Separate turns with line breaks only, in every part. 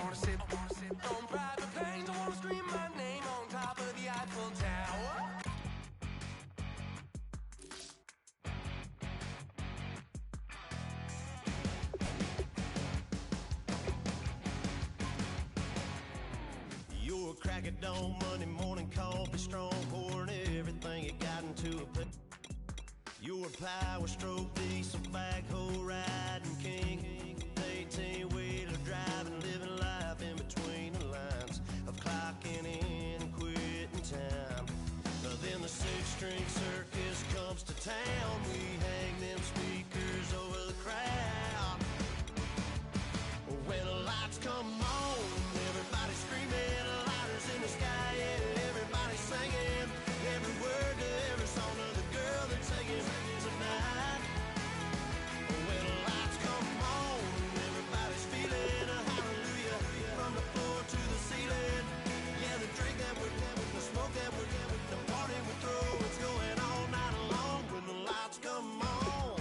wanna sit on private planes. I wanna scream my name on top of the Eiffel Tower.
You're a crack at dawn, Monday morning coffee, strong, pouring everything you got into a pit. You're a power stroke, diesel backhoe riding king, 18-wheeler driving, living life in between the lines of clocking in and quitting time. Then the six-string circus comes to town. We hang them speakers over the crowd. When the lights come on, everybody screaming, lighters in the sky, yeah, everybody singing every word to every song of the girl they're taking tonight. When the lights come on, everybody's feeling a hallelujah from the floor to the ceiling. Yeah, the drink that we're having, the smoke that we're having, the party we throw, it's going all night long. When the lights come on,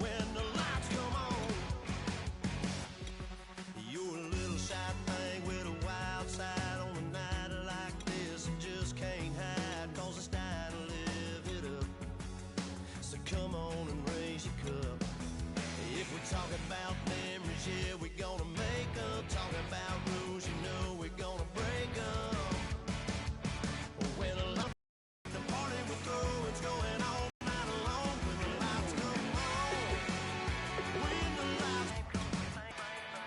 when the lights come on. You're a little shy thing with a wild side on a night like this. You just can't hide, cause it's time to live it up. So come on and raise your cup. If we're talking about memories, yeah, we're gonna make them. Talking about rules, you know we're gonna break them. When the party we throw, it's going all night long. When the lights come on, when the lights,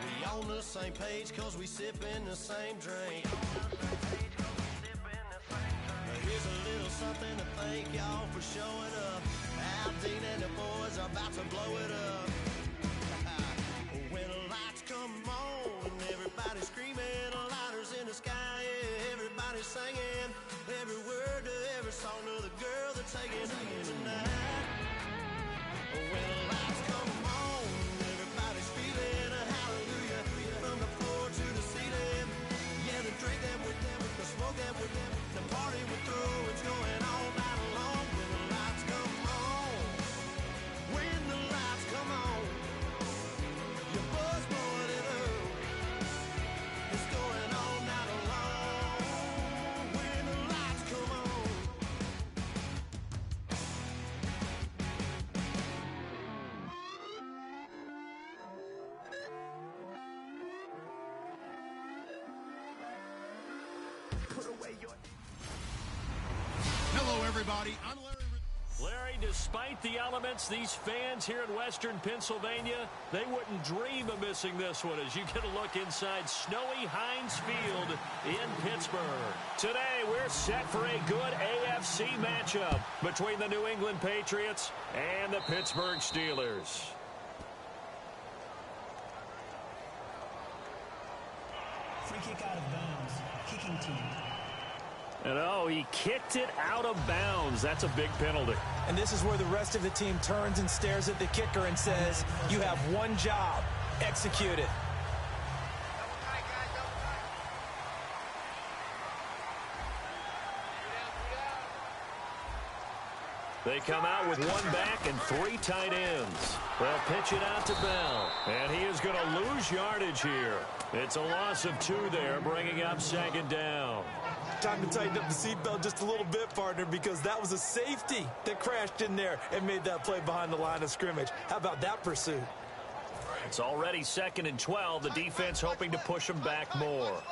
we on the same page cause we sippin' the same drink. Here's a little something to thank y'all for showing up. Al Dean and the boys are about to blow it up. When the lights come on, everybody's screaming, lighters in the sky, yeah, everybody's singing every word to every song of the girl they're taking tonight. When the lights come on, everybody's feeling a hallelujah from the floor to the ceiling. Yeah, the drink that we're having, the smoke that we're having, the party we throw, it's going all night long. When the lights come on, when the lights come on, your buzz blowing it up, it's going all night long. When the lights come on.
Hello, everybody. I'm Larry.
Larry, despite the elements, these fans here in western Pennsylvania, they wouldn't dream of missing this one as you get a look inside snowy Heinz Field in Pittsburgh. Today, we're set for a good AFC matchup between the New England Patriots and the Pittsburgh Steelers.
Free kick out of bounds. Kicking team.
And oh, he kicked it out of bounds. That's a big penalty.
And this is where the rest of the team turns and stares at the kicker and says, you have one job, execute it.
They come out with one back and three tight ends. They'll pitch it out to Bell. And he is going to lose yardage here. It's a loss of 2 there, bringing up second down.
Time to tighten up the seatbelt just a little bit, partner, because that was a safety that crashed in there and made that play behind the line of scrimmage. How about that pursuit?
It's already 2nd and 12. The defense hoping to push them back more.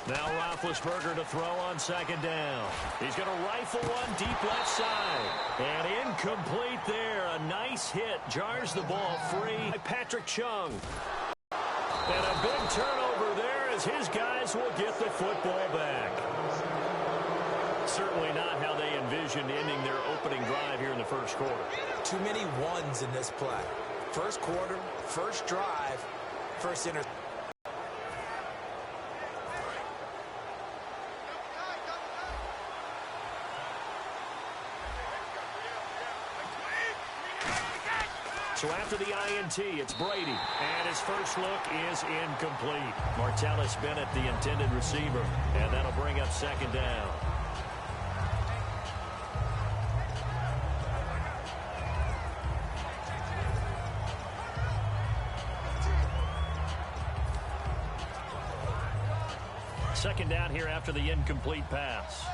Now Roethlisberger to throw on second down. He's going to rifle one deep left side. And incomplete there. A nice hit. Jars the ball free by Patrick Chung. And a big turnover there as his guys will get the football back. Certainly not how they envisioned ending their opening drive here in the first quarter.
Too many ones in this play. First quarter, first drive, first interception.
So after the INT, it's Brady. And his first look is incomplete. Martellus Bennett, the intended receiver. And that'll bring up second down. Second down here after the incomplete pass.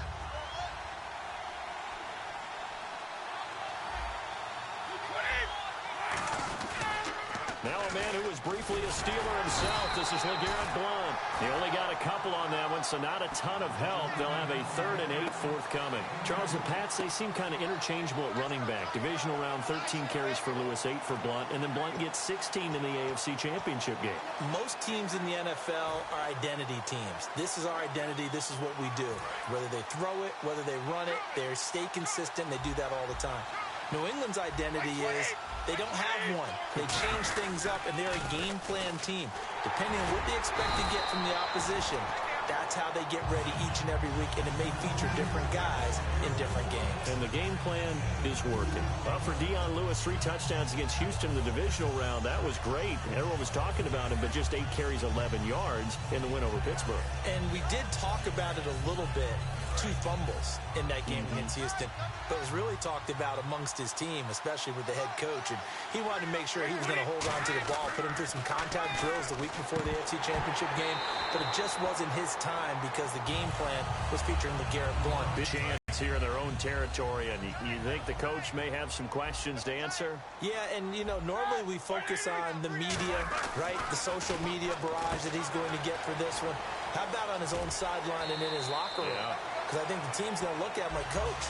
Now a man who was briefly a Steeler himself. This is LeGarrette Blount. He only got a couple on that one, so not a ton of help. They'll have a 3rd and 8 forthcoming. Charles, the Pats, they seem kind of interchangeable at running back. Divisional round, 13 carries for Lewis, 8 for Blount, and then Blount gets 16 in the AFC Championship game.
Most teams in the NFL are identity teams. This is our identity. This is what we do. Whether they throw it, whether they run it, they stay consistent. They do that all the time. New England's identity is they don't have one. They change things up, and they're a game plan team. Depending on what they expect to get from the opposition, that's how they get ready each and every week, and it may feature different guys in different games.
And the game plan is working. Well, for Dion Lewis, 3 touchdowns against Houston in the divisional round. That was great. Everyone was talking about him, but just 8 carries, 11 yards in the win over Pittsburgh.
And we did talk about it a little bit. 2 fumbles in that game against Houston, but it was really talked about amongst his team, especially with the head coach, and he wanted to make sure he was going to hold on to the ball, put him through some contact drills the week before the AFC Championship game, but it just wasn't his time because the game plan was featuring LeGarrette Blount.
Big chance here in their own territory, and you think the coach may have some questions to answer?
Yeah, and, you know, normally we focus on the media, right, the social media barrage that he's going to get for this one. How about on his own sideline and in his locker room? Yeah. Because I think the team's going to look at him like, Coach,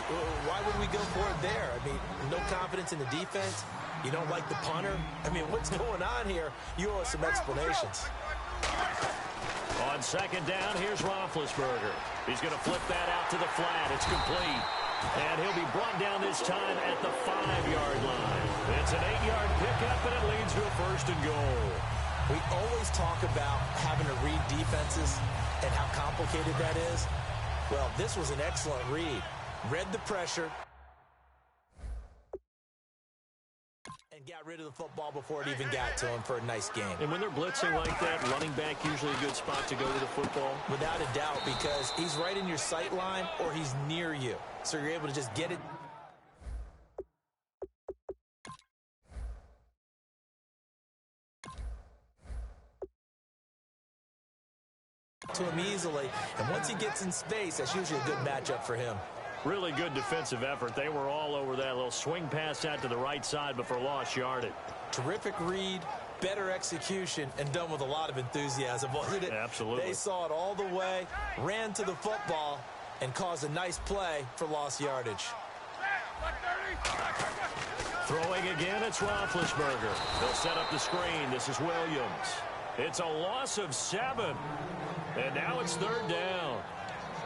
why would we go for it there? I mean, no confidence in the defense. You don't like the punter. I mean, what's going on here? You owe us some explanations.
On second down, here's Roethlisberger. He's going to flip that out to the flat. It's complete. And he'll be brought down this time at the 5-yard line. It's an 8-yard pickup, and it leads to a 1st and goal.
We always talk about having to read defenses and how complicated that is. Well, this was an excellent read. Read the pressure and got rid of the football before it even got to him for a nice game.
And when they're blitzing like that, running back usually a good spot to go to the football?
Without a doubt, because he's right in your sight line or he's near you. So you're able to just get it. To him easily, and once he gets in space, that's usually a good matchup for him.
Really good defensive effort. They were all over that little swing pass out to the right side before lost yardage.
Terrific read, better execution, and done with a lot of enthusiasm, wasn't it?
Absolutely.
They saw it all the way, ran to the football, and caused a nice play for lost yardage.
Throwing again, it's Roethlisberger. They'll set up the screen. This is Williams. It's a loss of 7. And now it's 3rd down.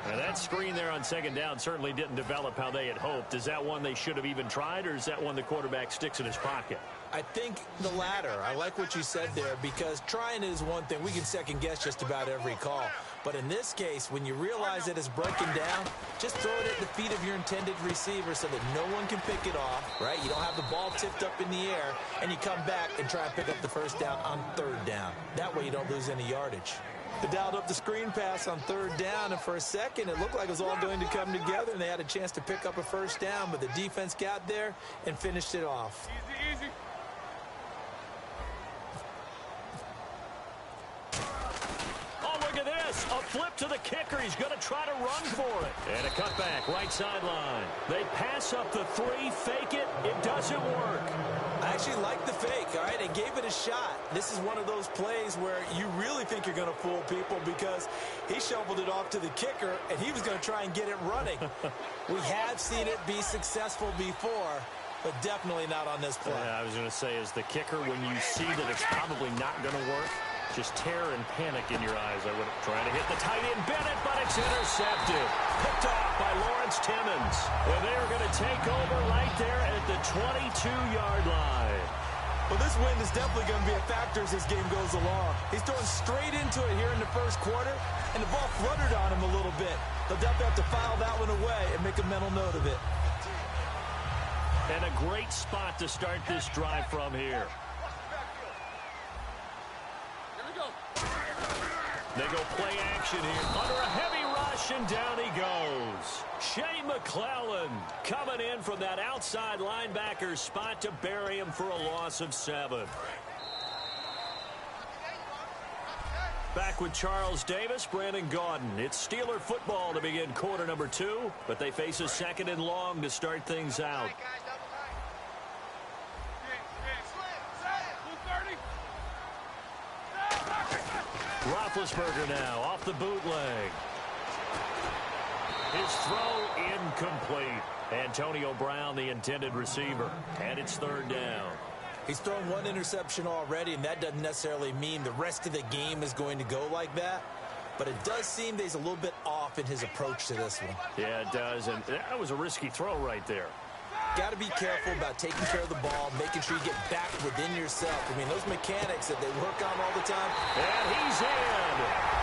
And that screen there on second down certainly didn't develop how they had hoped. Is that one they should have even tried, or is that one the quarterback sticks in his pocket?
I think the latter. I like what you said there, because trying it is one thing. We can second-guess just about every call. But in this case, when you realize that it's breaking down, just throw it at the feet of your intended receiver so that no one can pick it off, right? You don't have the ball tipped up in the air, and you come back and try and pick up the 1st down on 3rd down. That way you don't lose any yardage. They dialed up the screen pass on 3rd down, and for a second it looked like it was all going to come together, and they had a chance to pick up a 1st down, but the defense got there and finished it off.
Easy.
Oh, look at this. A flip to the kicker. He's going to try to run for it. And a cutback, right sideline. They pass up the 3, fake it. It doesn't work.
I actually like the fake, all right? They gave it a shot. This is one of those plays where you really think you're going to fool people, because he shoveled it off to the kicker, and he was going to try and get it running. We have seen it be successful before, but definitely not on this play.
Yeah, I was going to say, as the kicker, when you see that it's probably not going to work, just terror and panic in your eyes. I would try to hit the tight end Bennett, but it's intercepted. Picked off by Lawrence Timmons. And they're going to take over right there at the 22-yard line.
Well, this win is definitely going to be a factor as this game goes along. He's throwing straight into it here in the 1st quarter, and the ball fluttered on him a little bit. They'll definitely have to file that one away and make a mental note of it.
And a great spot to start this drive from here. They go play action here. Under a heavy rush, and down he goes. Shea McClellan coming in from that outside linebacker spot to bury him for a loss of 7. Back with Charles Davis, Brandon Gaudin. It's Steeler football to begin quarter number 2, but they face a 2nd and long to start things out. Roethlisberger now off the bootleg. His throw incomplete. Antonio Brown, the intended receiver, and it's 3rd down.
He's thrown 1 interception already, and that doesn't necessarily mean the rest of the game is going to go like that. But it does seem that he's a little bit off in his approach to this one.
Yeah, it does, and that was a risky throw right there.
Got to be careful about taking care of the ball, making sure you get back within yourself. I mean, those mechanics that they work on all the time.
And he's in.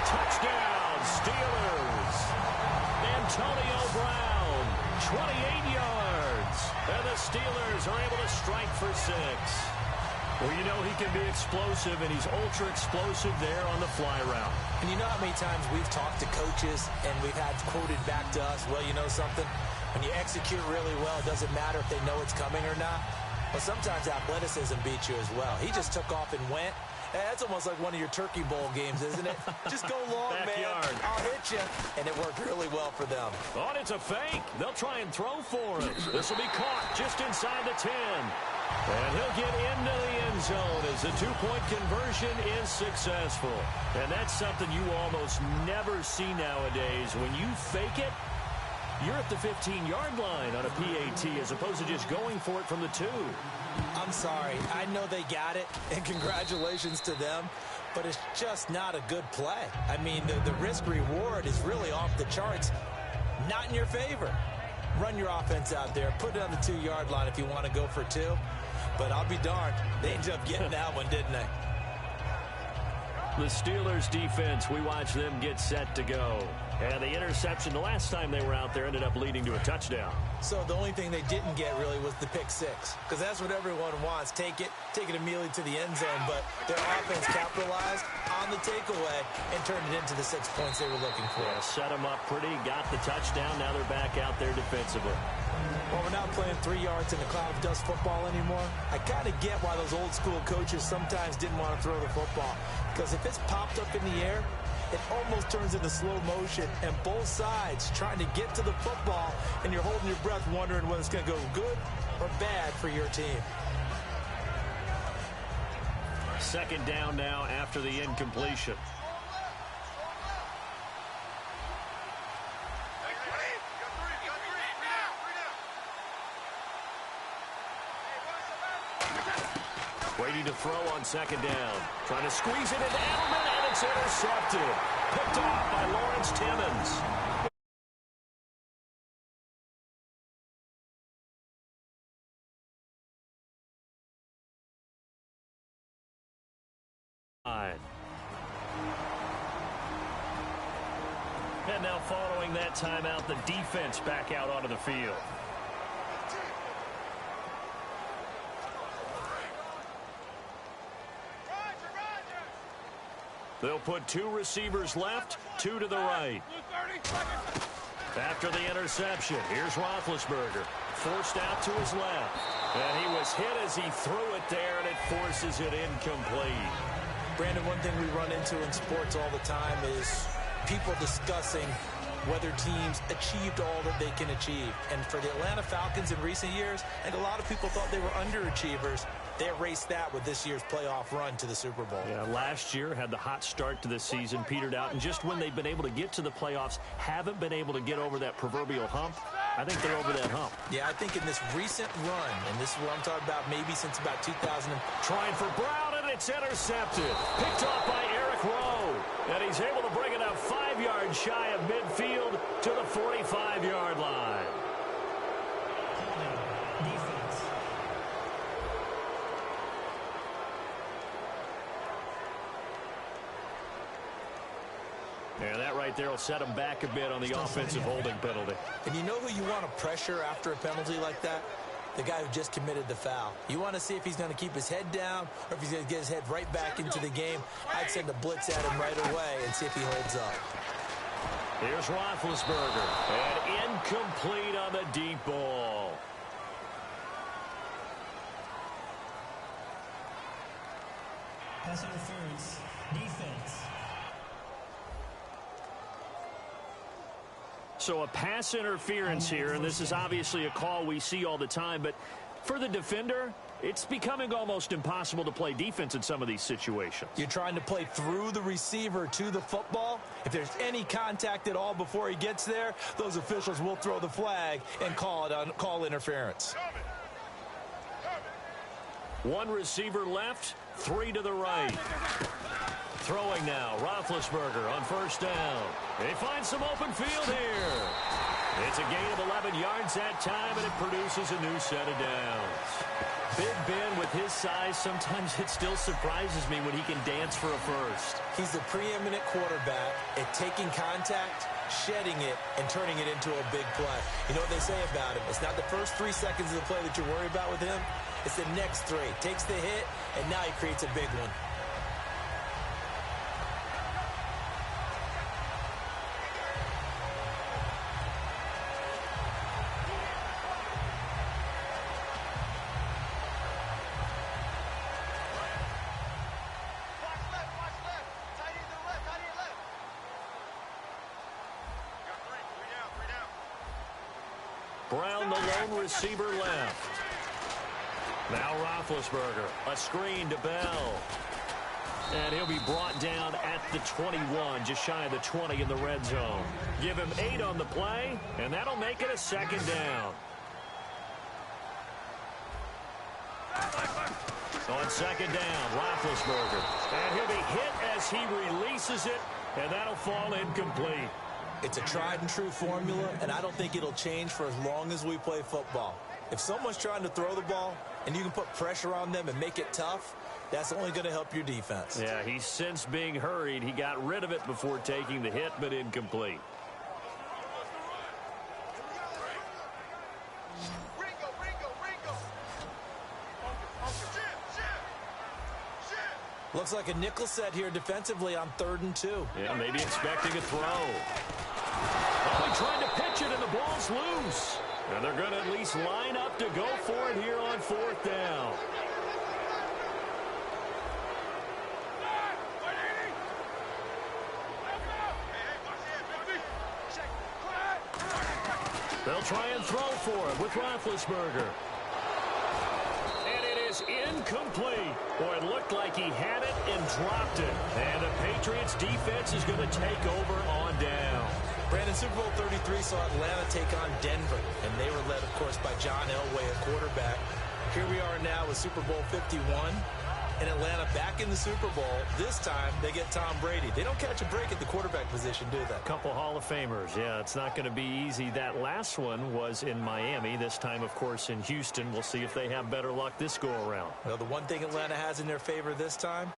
Touchdown, Steelers. Antonio Brown, 28 yards. And the Steelers are able to strike for 6. Well, you know he can be explosive, and he's ultra-explosive there on the fly route.
And you know how many times we've talked to coaches, and we've had quoted back to us, well, you know something? When you execute really well, it doesn't matter if they know it's coming or not. But sometimes athleticism beats you as well. He just took off and went. That's almost like one of your Turkey Bowl games, isn't it? Just go long,
Backyard.
man. I'll hit you. And it worked really well for them.
Oh, and it's a fake. They'll try and throw for it. This will be caught just inside the 10. And he'll get into the end zone as the 2-point conversion is successful. And that's something you almost never see nowadays. When you fake it, you're at the 15-yard line on a PAT as opposed to just going for it from the 2.
I'm sorry. I know they got it, and congratulations to them, but it's just not a good play. I mean, the risk-reward is really off the charts, not in your favor. Run your offense out there. Put it on the 2-yard line if you want to go for 2. But I'll be darned. They ended up getting that one, didn't they?
The Steelers defense, we watch them get set to go. And the interception the last time they were out there ended up leading to a touchdown.
So the only thing they didn't get really was the pick 6. Because that's what everyone wants. Take it immediately to the end zone. But their offense capitalized on the takeaway and turned it into the 6 points they were looking for.
Yeah, set them up pretty, got the touchdown. Now they're back out there defensively.
Well, we're not playing 3 yards in a cloud of dust football anymore. I kind of get why those old school coaches sometimes didn't want to throw the football. Because if it's popped up in the air, it almost turns into slow motion, and both sides trying to get to the football, and you're holding your breath wondering whether it's going to go good or bad for your team.
2nd down now after the incompletion. Waiting to throw on 2nd down. Trying to squeeze it into Edelman, and it's intercepted. Picked off by Lawrence Timmons. And now following that timeout, the defense back out onto the field. They'll put 2 receivers left, 2 to the right. After the interception, here's Roethlisberger. Forced out to his left. And he was hit as he threw it there, and it forces it incomplete.
Brandon, one thing we run into in sports all the time is people discussing whether teams achieved all that they can achieve. And for the Atlanta Falcons in recent years, I think a lot of people thought they were underachievers. They erased that with this year's playoff run to the Super Bowl.
Yeah, last year had the hot start to the season, petered out, and just when they've been able to get to the playoffs, haven't been able to get over that proverbial hump. I think they're over that hump.
Yeah, I think in this recent run, and this is what I'm talking about maybe since about 2000.
Trying for Brown, and it's intercepted. Picked off by Eric Rowe. And he's able to bring it up 5 yards shy of midfield to the 45-yard line. Yeah, that right there will set him back a bit on the offensive holding penalty.
And you know who you want to pressure after a penalty like that? the guy who just committed the foul. You want to see if he's going to keep his head down or if he's going to get his head right back into the game. I'd send a blitz at him right away and see if he holds up.
Here's Roethlisberger, and incomplete on the deep ball.
Pass interference. Defense.
So a pass interference here, and this is obviously a call we see all the time, but for the defender, it's becoming almost impossible to play defense in some of these situations.
You're trying to play through the receiver to the football. If there's any contact at all before he gets there, those officials will throw the flag and call interference.
One receiver left, 3 to the right. Throwing now, Roethlisberger on first down. They find some open field here. It's a gain of 11 yards that time, and it produces a new set of downs. Big Ben, with his size, sometimes it still surprises me when he can dance for a first.
He's the preeminent quarterback at taking contact, shedding it, and turning it into a big play. You know what they say about him? It's not the first 3 seconds of the play that you're worried about with him. It's the next 3. Takes the hit, and now he creates a big one.
Brown, the lone receiver, left. Now Roethlisberger, a screen to Bell. And he'll be brought down at the 21, just shy of the 20 in the red zone. Give him 8 on the play, and that'll make it a second down. On second down, Roethlisberger. And he'll be hit as he releases it, and that'll fall incomplete.
It's a tried-and-true formula, and I don't think it'll change for as long as we play football. If someone's trying to throw the ball and you can put pressure on them and make it tough, that's only going to help your defense.
Yeah, he's since being hurried. He got rid of it before taking the hit, but incomplete.
Looks like a nickel set here defensively on 3rd and 2.
Yeah, maybe expecting a throw. Oh, he tried to pitch it, and the ball's loose. And they're going to at least line up to go for it here on 4th down. They'll try and throw for it with Roethlisberger. And it is incomplete. Boy, it looked like he had it and dropped it. And the Patriots defense is going to take over on down.
Brandon, Super Bowl 33 saw Atlanta take on Denver, and they were led, of course, by John Elway at quarterback. Here we are now with Super Bowl 51, and Atlanta back in the Super Bowl. This time, they get Tom Brady. They don't catch a break at the quarterback position, do they?
Couple Hall of Famers. Yeah, it's not going to be easy. That last one was in Miami. This time, of course, in Houston. We'll see if they have better luck this go-around.
Well, the one thing Atlanta has in their favor this time,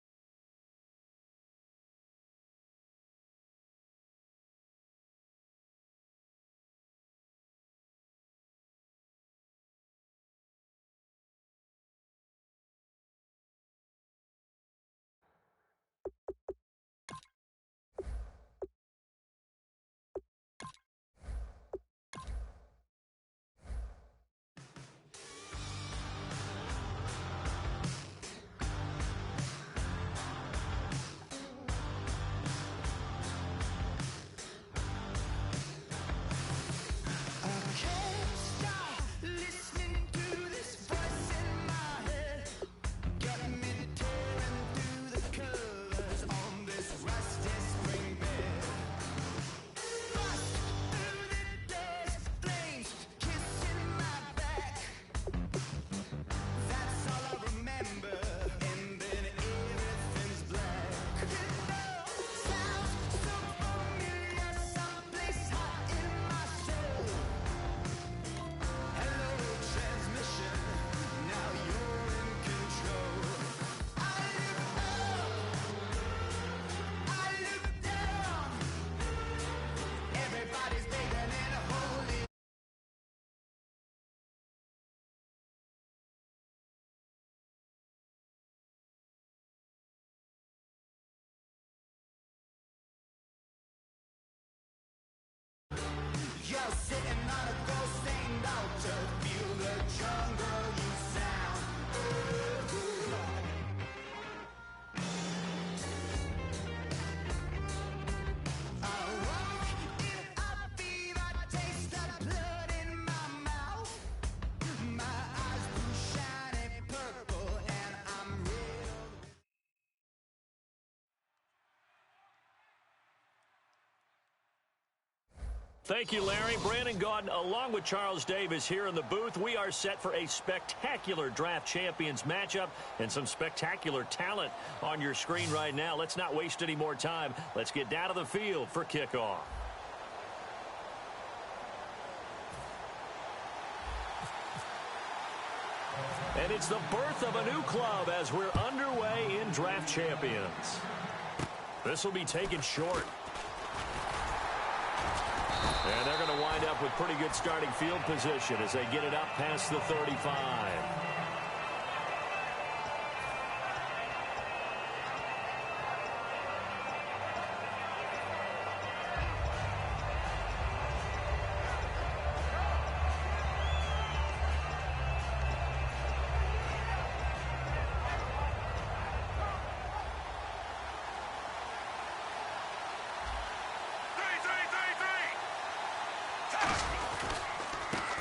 Thank you, Larry. Brandon Gaudin, along with Charles Davis here in the booth. We are set for a spectacular draft champions matchup and some spectacular talent on your screen right now. Let's not waste any more time. Let's get down to the field for kickoff. And it's the birth of a new club as we're underway in draft champions. This will be taken short. And they're going to wind up with pretty good starting field position as they get it up past the 35.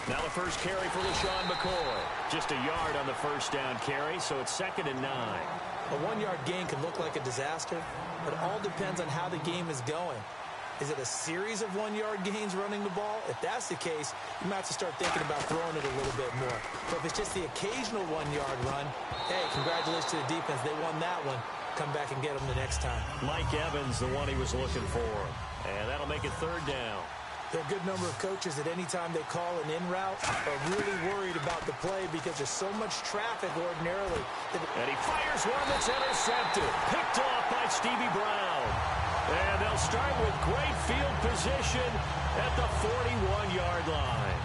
Now the first carry for LaShawn McCoy. Just a yard on the first down carry, so it's 2nd and 9.
A 1-yard gain can look like a disaster, but it all depends on how the game is going. Is it a series of 1-yard gains running the ball? If that's the case, you might have to start thinking about throwing it a little bit more. But if it's just the occasional 1-yard run, hey, congratulations to the defense. They won that one. Come back and get them the next time.
Mike Evans, the one he was looking for. And that'll make it 3rd down.
There are a good number of coaches that any time they call an in route are really worried about the play because there's so much traffic ordinarily.
And he fires one that's intercepted. Picked off by Stevie Brown. And they'll start with great field position at the 41-yard line.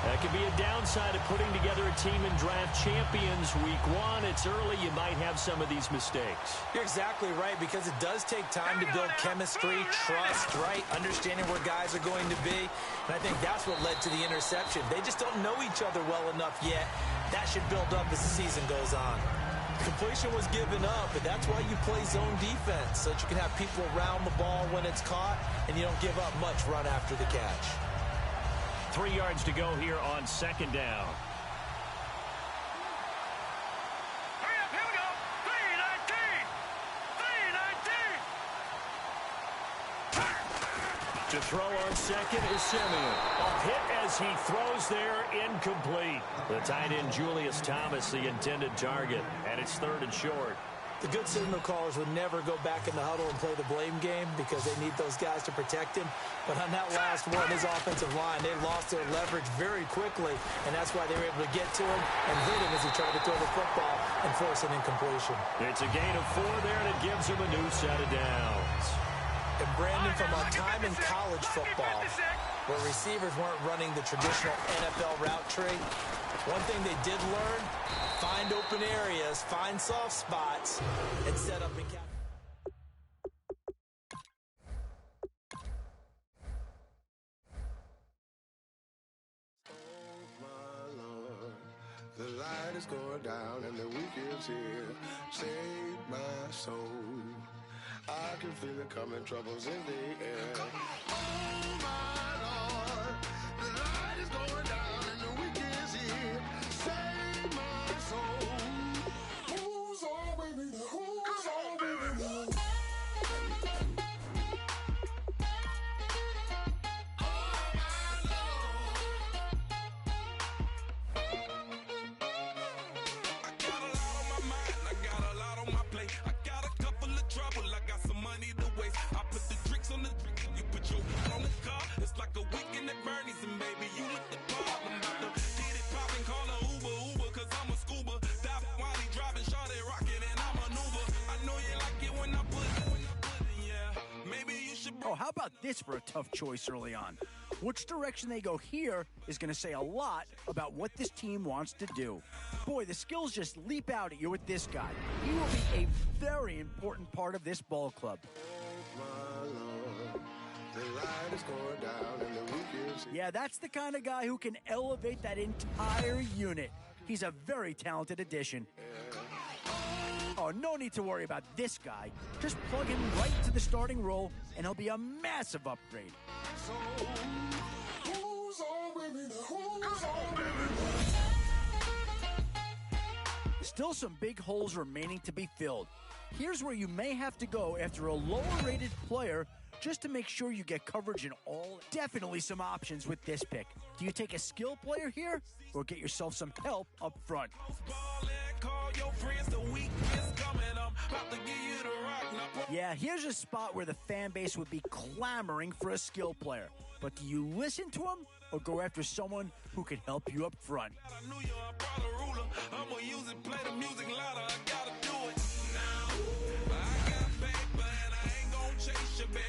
That could be a downside of putting together a team in draft champions week 1. It's early. You might have some of these mistakes.
You're exactly right, because it does take time to build chemistry, trust, right? Understanding where guys are going to be. And I think that's what led to the interception. They just don't know each other well enough yet. That should build up as the season goes on. Completion was given up, but that's why you play zone defense, so that you can have people around the ball when it's caught, and you don't give up much run after the catch.
3 yards to go here on 2nd down.
Hurry up, here we go. 319. 319.
To throw on 2nd is Simeon. A hit as he throws there, incomplete. The tight end Julius Thomas, the intended target, and it's 3rd and short.
The good signal callers would never go back in the huddle and play the blame game because they need those guys to protect him. But on that last one, his offensive line, they lost their leverage very quickly, and that's why they were able to get to him and hit him as he tried to throw the football and force an incompletion.
It's a gain of 4 there, and it gives him a new set of downs.
And Brandon, from our time in college football, where receivers weren't running the traditional NFL route tree, one thing they did learn: find open areas, find soft spots, and set up and catch.
The light is going down and the week is here. Save my soul. I can feel it coming, troubles in the air. Oh my Lord, the light is going down and the week is here. Save my soul. Who's on with me? Who's on with me?
Oh, how about this for a tough choice early on? Which direction they go here is going to say a lot about what this team wants to do. Boy, the skills just leap out at you with this guy. He will be a very important part of this ball club. Yeah, that's the kind of guy who can elevate that entire unit. He's a very talented addition. Oh, no need to worry about this guy. Just plug him right into the starting role, and he'll be a massive upgrade. So, who's on with me? Who's on with me? Still some big holes remaining to be filled. Here's where you may have to go after a lower-rated player just to make sure you get coverage in all. Definitely some options with this pick. Do you take a skill player here or get yourself some help up front? Yeah, here's a spot where the fan base would be clamoring for a skill player. But do you listen to them or go after someone who can help you up front?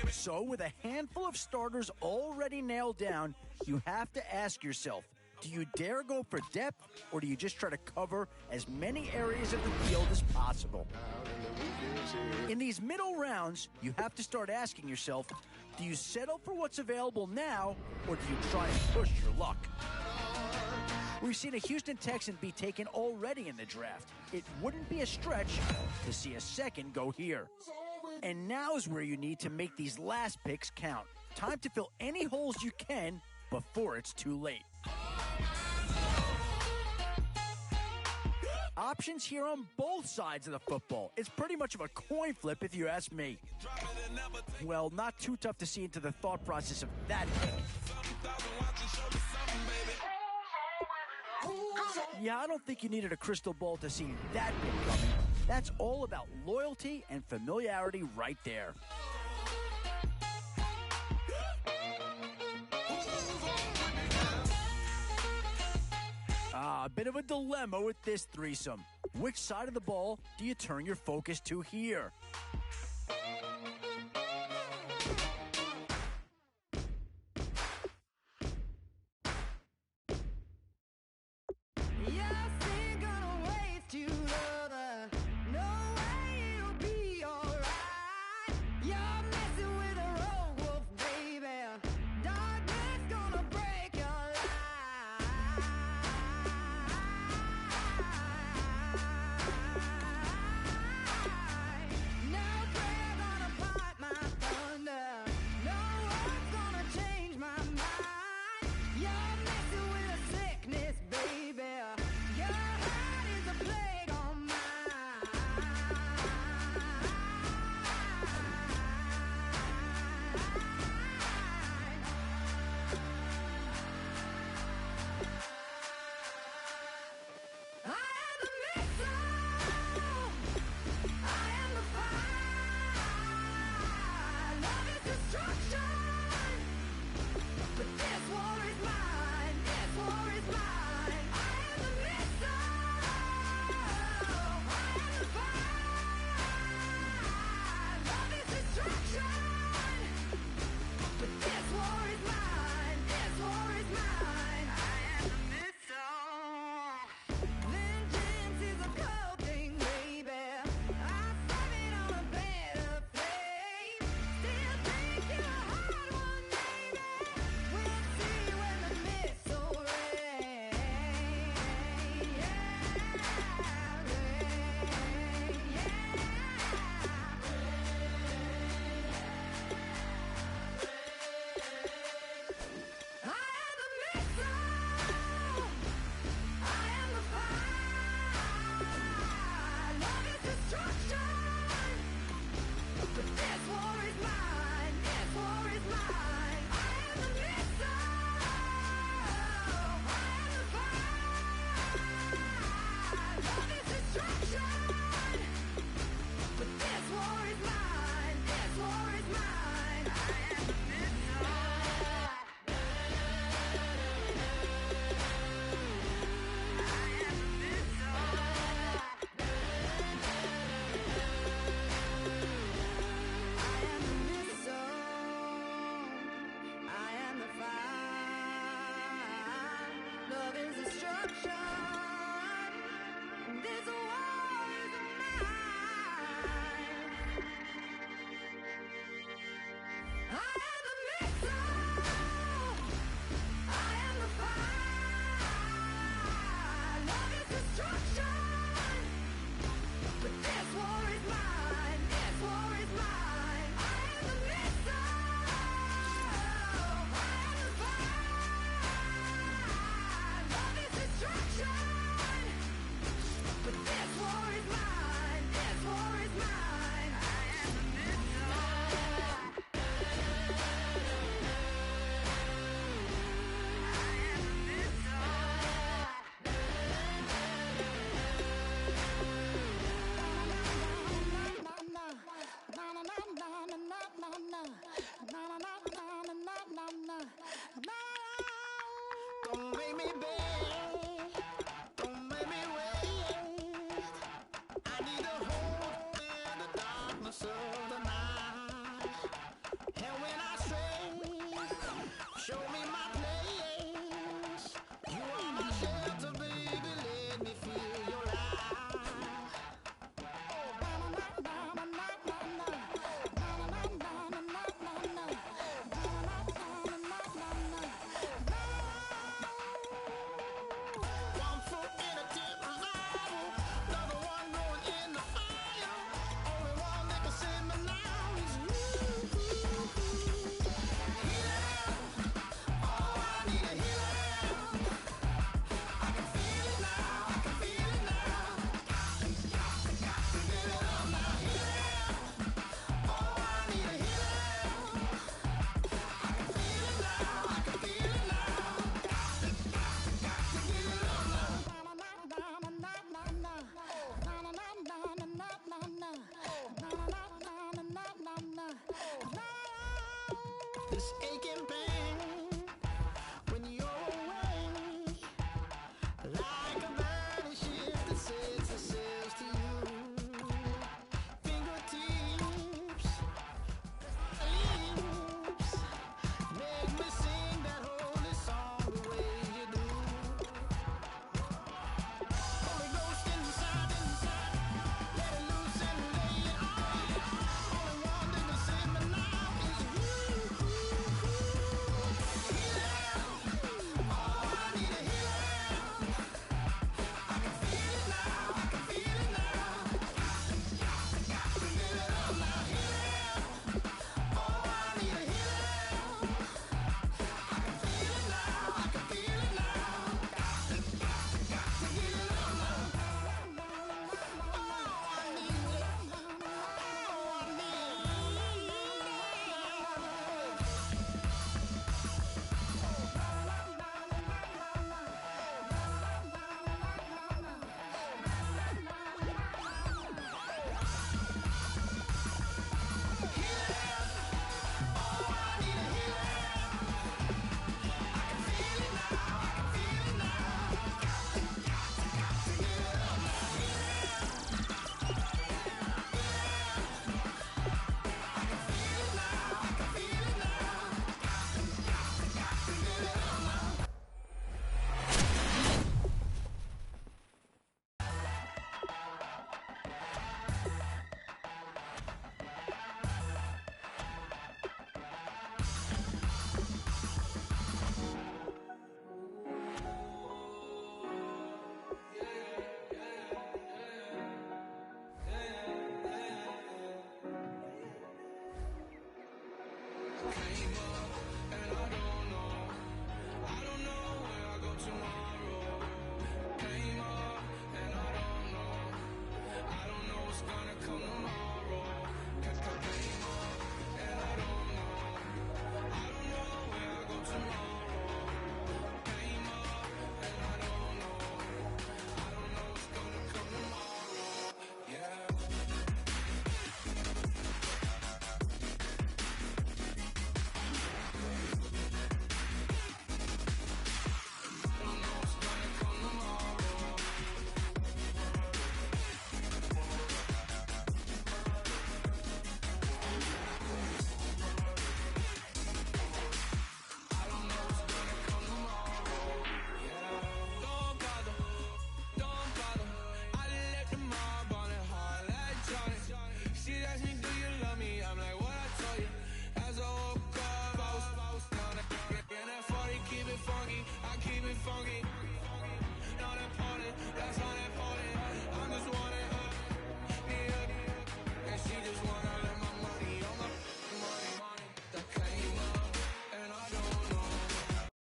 So with a handful of starters already nailed down, you have to ask yourself, do you dare go for depth, or do you just try to cover as many areas of the field as possible? In these middle rounds, you have to start asking yourself, do you settle for what's available now, or do you try and push your luck? We've seen a Houston Texan be taken already in the draft. It wouldn't be a stretch to see a second go here. And now's where you need to make these last picks count. Time to fill any holes you can before it's too late. Options here on both sides of the football. It's pretty much of a coin flip if you ask me. Well, not too tough to see into the thought process of that pick. Yeah, I don't think you needed a crystal ball to see that pick coming. That's all about loyalty and familiarity right there. A bit of a dilemma with this threesome. Which side of the ball do you turn your focus to here?
Now This aching